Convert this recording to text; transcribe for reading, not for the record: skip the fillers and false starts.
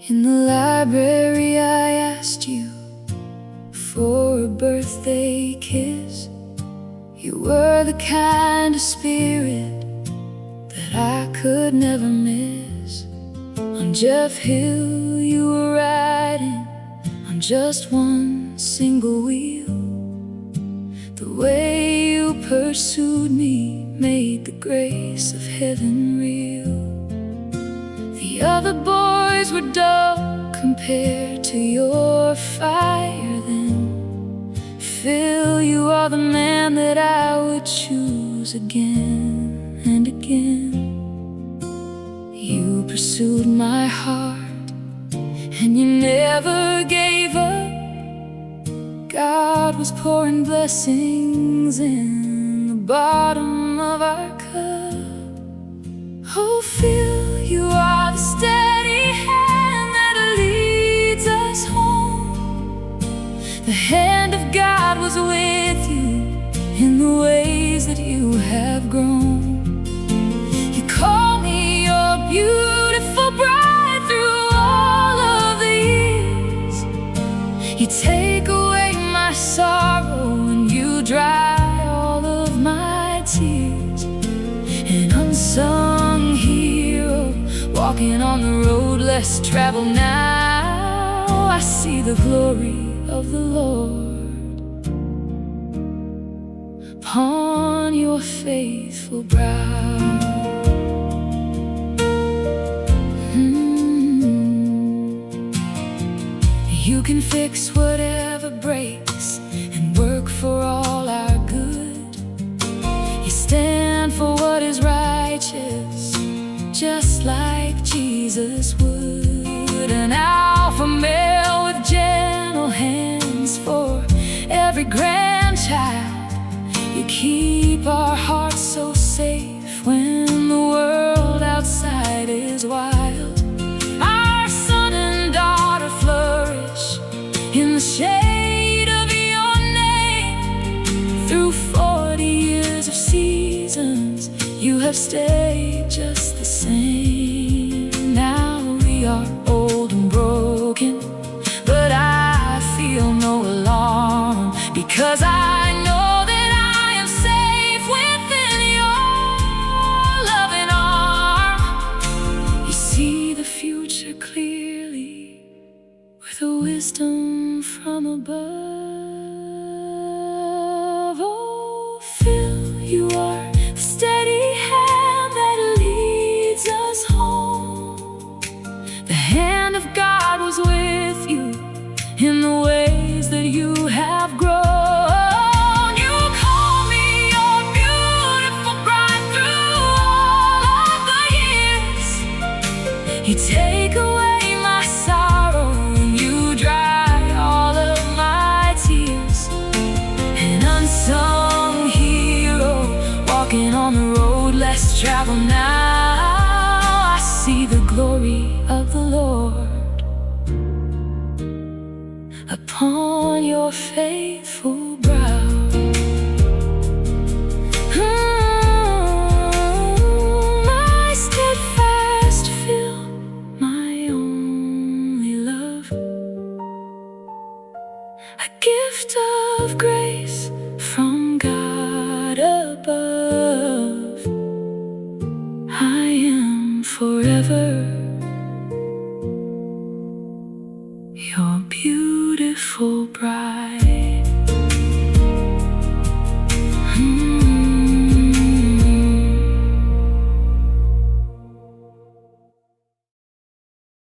In the library I asked you for a birthday kiss. You were the kind of spirit that I could never miss. On Jeff Hill you were riding on just one single wheel. The way you pursued me made the grace of heaven real. The other boys were dull compared to your fire then. Phil, you are the man that I would choose again and again. You pursued my heart and you never gave up. God was pouring blessings in the bottom of our cup. Oh, Phil, you are the steady hand that leads us home. The hand of God was with you in the ways that you have grown. You call me your beautiful bride through all of the years. You take away my sorrow and you dry all of my tears. An unsung hero, walking on the road less traveled now. I see the glory of the Lord upon your faithful brow. You can fix whatever breaks and work for all our good. You stand for what is righteous, just like Jesus would. An alpha male with gentle hands for every grandchild. You keep our hearts so safe when the world outside is wild. Our son and daughter flourish in the shade of your name. Through 40 years of seasons, you have stayed just the same. Now we are old and broken, but I feel no alarm, because I know that I am safe within your loving arm. You see the future clearly with a wisdom from above. Oh, Phil, you are the steady hand that leads us home. The hand of God was with you in the ways that you have grown. You call me your beautiful bride through all of the years. You take away my sorrow and you dry all of my tears. An unsung hero, walking on the road less traveled now. I see the glory of the Lord upon your faithful brow. My steadfast Phil, my only love, a gift of grace from God above. I am forever your beautiful bride.